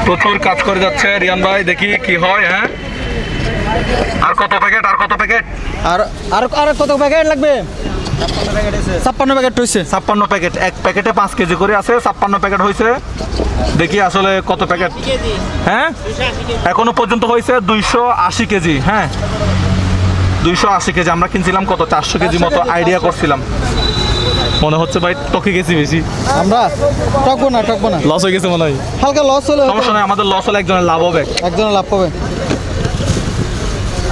প্রচুর কাজ করে যাচ্ছে রিয়ান ভাই, দেখি কি হয়। হ্যাঁ, আর কত প্যাকেট, আর কত প্যাকেট, আর আর আর কত প্যাকেট লাগবে? 56 প্যাকেট হয়েছে। 56 প্যাকেট, এক প্যাকেটে 5 কেজি করে আছে, 56 প্যাকেট হয়েছে। দেখি আসলে কত প্যাকেট। হ্যাঁ, এখনো পর্যন্ত হয়েছে 280 কেজি। হ্যাঁ, 280 কেজি। আমরা কিনছিলাম কত, 400 কেজি মতো আইডিয়া করছিলাম। মনে হচ্ছে ভাই টকে গেছি বেশি। আমরা টকবো না, লস হয়ে গেছে মনে হয়। হালকা লস হলে সমস্যা নাই, আমাদের লস হলে একজনের লাভ হবে, একজনের লাভ পাবে।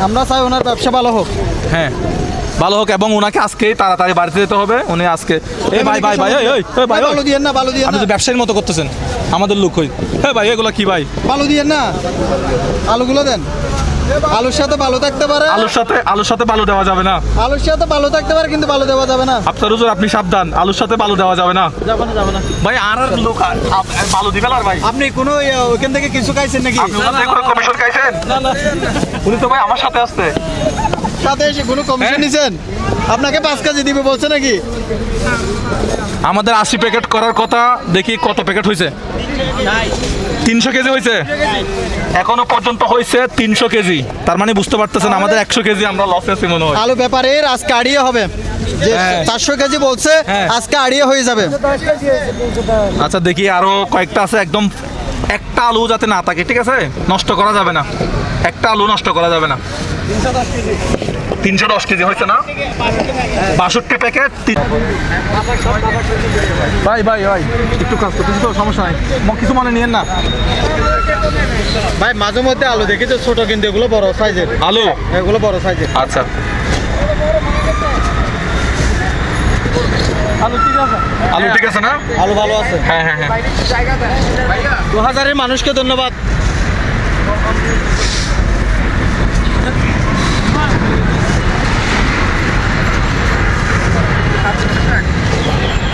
আমরা চাই ওনার ব্যবসা ভালো হোক। হ্যাঁ, ভালো হোক, এবং ওনাকে আজকেই তাড়াতাড়ি বাড়িতে যেতে হবে। উনি আজকে এই ভাই ভাই ভাই এই ভাই, বালু দিয়েন না, বালু দিয়েন আপনি না, তো ব্যবসায়ীর মতো করতেছেন, আমাদের লোক হই। হ্যাঁ ভাই, এগুলো কি ভাই? বালু দিয়েন না, আলুগুলো দেন। আলুর সাথে ভালো থাকতে পারে, আলুর সাথে বালু দেওয়া যাবে না। আলুর সাথে ভালো থাকতে পারে, কিন্তু ভালো দেওয়া যাবে না। আপনার হুজুর, আপনি সাবধান, আলুর সাথে বালু দেওয়া যাবে না। যাবে না ভাই। আর লোক বালু দিবেন আর ভাই? আপনি কোনো ওইখান থেকে কিছু খাইছেন নাকি? আপনি ওনার থেকে কোনো কমিশন খাইছেন? না, উনি তো ভাই আমার সাথে আসছে। সাথে এসে কোনো কমিশন নিছেন? আপনাকে 5 কেজি দিবে বলছে নাকি? আমাদের 80 প্যাকেট করার কথা, দেখি কত প্যাকেট হয়েছে। 300 কেজি হয়েছে, এখনো পর্যন্ত হয়েছে 300 কেজি। তার মানে বুঝতে পারতেছেন আমাদের 100 কেজি আমরা লসে আছি মনে হয়। আলু ব্যাপারের আজকে আড়িয়ে হবে, যে 400 কেজি বলছে আজকে আড়িয়ে হয়ে যাবে। আচ্ছা, দেখি আরো কয়েকটা আছে। একদম একটা আলু যাতে না থাকে, ঠিক আছে? নষ্ট করা যাবে না, একটা আলু নষ্ট করা যাবে না। 310 কেজি হয়েছে না? 62 প্যাকেট। ভাই ভাই ভাই, একটু কাজ করতেছি তো, সমস্যা নাই, কিছু মনে নিয়েন না ভাই। মাঝে মধ্যে আলু দেখি যে ছোট, কিন্তু এগুলো বড় সাইজের আলু, এগুলো বড় সাইজের। আচ্ছা, আলু ঠিক আছে, আলু ঠিক আছে না? আলু ভালো আছে। হ্যাঁ হ্যাঁ হ্যাঁ। 2000-এর মানুষকে ধন্যবাদ।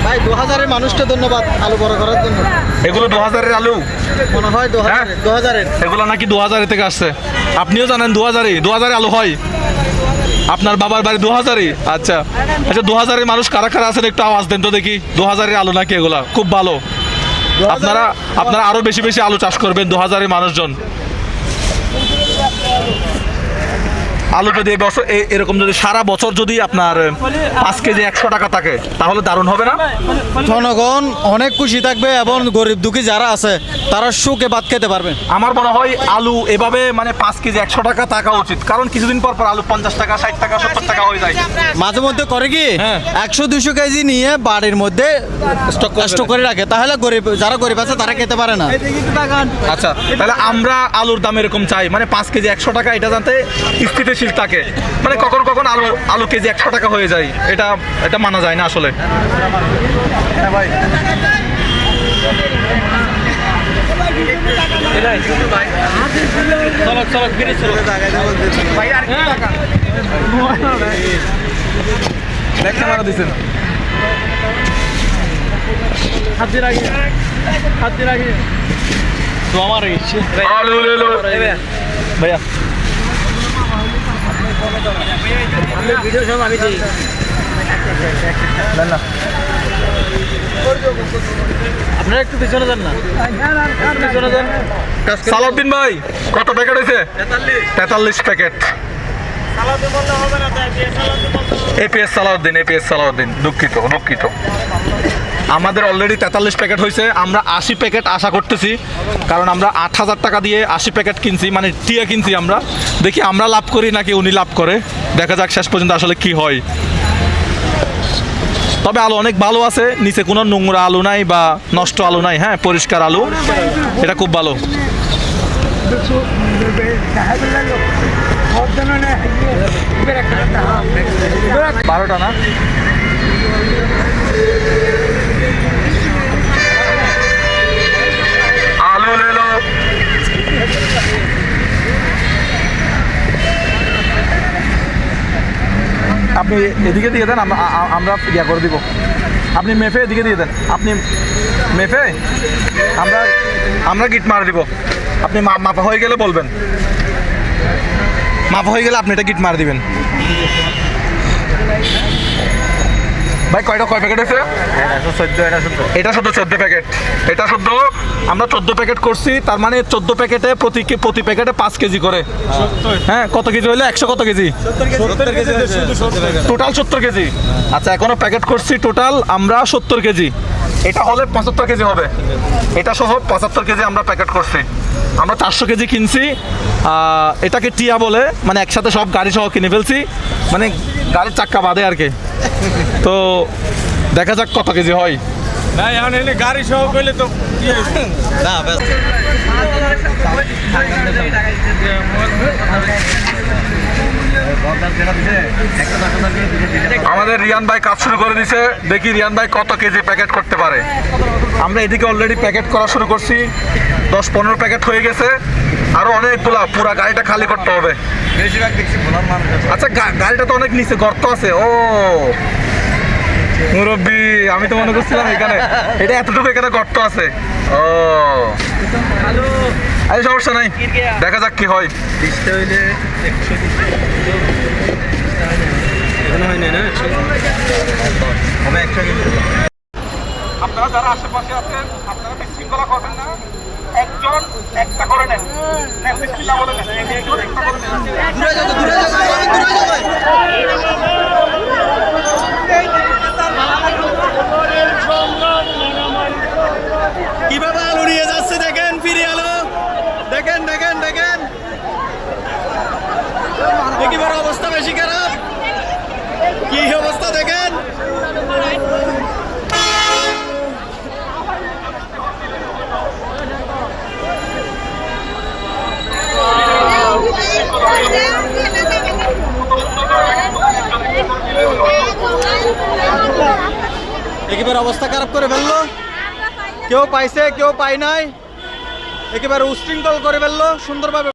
ভাই 2000-এর মানুষকে ধন্যবাদ আলু বড় করার জন্য। এগুলো 2000-এর আলু মনে হয় 2000-এর। এগুলো নাকি 2000 থেকে আসছে। আপনিও জানেন 2000 আলু হয়? আপনার বাবার বাড়ি 2000-ই? আচ্ছা আচ্ছা, 2000-এর মানুষ কারা কারা আছেন একটু আওয়াজ দেন তো দেখি। 2000-এর আলু নাকি এগুলা? খুব ভালো। আপনারা আরো বেশি বেশি আলু চাষ করবেন, 2000-এর মানুষজন। আলু যদি এবছর এরকম যদি সারা বছর যদি আপনার 5 কেজি 100 টাকা থাকে, তাহলে দারুণ হবে না? জনগণ অনেক খুশি থাকবে, এবং গরিব দুঃখী যারা আছে তারা সুখে ভাত খেতে পারবে। আমার মনে হয় আলু এভাবে মানে 5 কেজি 100 টাকা থাকা উচিত, কারণ কিছুদিন পর পর আলু 50 টাকা 60 টাকা 70 টাকা হয়ে যায়। মাঝে মধ্যে করে কি 100-200 কেজি নিয়ে বাড়ির মধ্যে স্টক করে রাখে, তাহলে যারা গরিব আছে তারা খেতে পারে না। আচ্ছা, তাহলে আমরা আলুর দাম এরকম চাই, মানে 5 কেজি 100 টাকা, এটা যাতে স্থিতিশীল থাকে। মানে কখন আলু কেজি 100 টাকা হয়ে যায়, এটা মানা যায় না আসলে। ভাই ভাইয়া ভিডিও সব আমি দিই। আপনারা একটু পিছনে যান না, পিছনে যান। সালাউদ্দিন ভাই, কত প্যাকেট হয়েছে? 43 প্যাকেট। এপিএস সালাউদ্দিন, দুঃখিত। আমাদের অলরেডি 43 প্যাকেট হয়েছে। আমরা 80 প্যাকেট আশা করতেছি, কারণ আমরা 8000 টাকা দিয়ে 80 প্যাকেট কিনছি, মানে টিয়া কিনছি আমরা। দেখি আমরা লাভ করি নাকি উনি লাভ করে, দেখা যাক শেষ পর্যন্ত আসলে কি হয়। তবে আলু অনেক ভালো আছে, নিচে কোনো নোংরা আলু নাই বা নষ্ট আলু নাই। হ্যাঁ, পরিষ্কার আলু, এটা খুব ভালো। 12টা না? আলু লেলো। আপনি এদিকে দিয়ে দেন, আমরা ইয়া করে দিব। আপনি মেফে এদিকে দিয়ে দেন, আপনি মেফে, আমরা গিট মারা দিব। আপনি মাপা হয়ে গেলে বলবেন, মাপা হয়ে গেলে আপনি এটা গিট মারা দিবেন। ভাই কয় প্যাকেট হয়েছে? এটা শুধু 14 প্যাকেট। এটা শুধু আমরা 14 প্যাকেট করছি, তার মানে 14 প্যাকেটে প্রতি প্যাকেটে 5 কেজি করে। হ্যাঁ, কত কেজি হইলো? 100 কত কেজি? Total 70 KG. আচ্ছা, এখনো প্যাকেট করছি টোটাল আমরা 70 কেজি। এটা হলে 75 কেজি হবে। এটা সহ 75 কেজি আমরা প্যাকেট করছি। আমরা 400 কেজি কিনছি। এটাকে টিয়া বলে, মানে একসাথে সব গাড়ি সহ কিনে ফেলছি, মানে গাড়ির চাক্কা বাদে আর কি। তো দেখা যাক কত কেজি হয়। না এখন এনে গাড়ি সহ কইলে তো না ব্যাস। আমাদের রিয়ান ভাই কাজ শুরু করে দিছে, দেখি রিয়ান ভাই কত কেজি প্যাকেট করতে পারে। আমরা এদিকে অলরেডি প্যাকেট করা শুরু করছি, 10-15 প্যাকেট হয়ে গেছে, আরো অনেকগুলা, পুরা গাড়িটা খালি করতে হবে। আচ্ছা, গাড়িটা তো অনেক নিচে গর্ত আছে। ও মুরব্বি, আমি তো মনে করছিলাম এখানে, এটা এতটুকু এখানে গর্ত আছে। ও আরে সমস্যা নাই, দেখা যাক কি হয়। আপনারা যারা আশেপাশে আছেন, আপনারা বিশৃঙ্খলা করবেন না, একজন একটা করে নেন, বিসমিল্লাহ বলে নেন, একজন একটা করে নেন। দূরে যাও, দূরে যাও, অনেক দূরে যাও ভাই। কিভাবে আলু নিয়ে যাচ্ছে দেখেন, ফিরে আলো দেখেন দেখেন দেখেন, একেবারে অবস্থা বেশি খারাপ। কি অবস্থা দেখেন। একেবারে অবস্থা খারাপ করে ফেললো, কেউ পাইছে কেউ পায় নাই, একেবারে উশৃঙ্খল করে ফেললো সুন্দরভাবে।